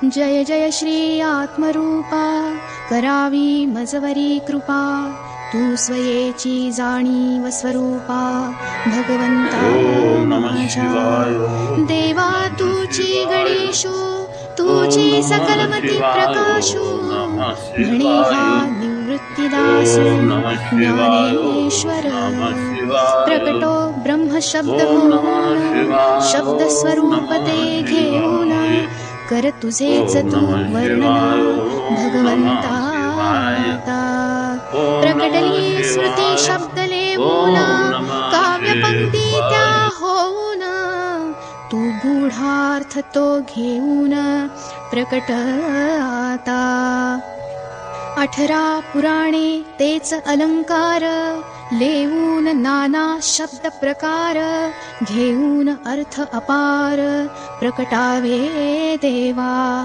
जय जय श्री आत्मरूपा, करावी मजवरी कृपा, तू स्वयेची जाणीव स्वरूपा, भगवंता माझ्या देवा तुची गणेशो, तुची सकलमती प्रकाशो, म्हणे हा निवृत्तिदास ज्ञानेश्वर, प्रकटो ब्रह्म शब्द होऊन, शब्द स्वरूप ते घेऊन, कर तुझेच तू वर्णन भगवंता, प्रकटली श्रुती शब्द लेवून, काव्यपंक्ती त्या होऊन, तू गूढार्थ तो घेऊन प्रकट आता. 18 पुराणे तेच अलंकार, लेवून नाना शब्द प्रकार, घेऊन अर्थ अपार प्रकटावे देवा.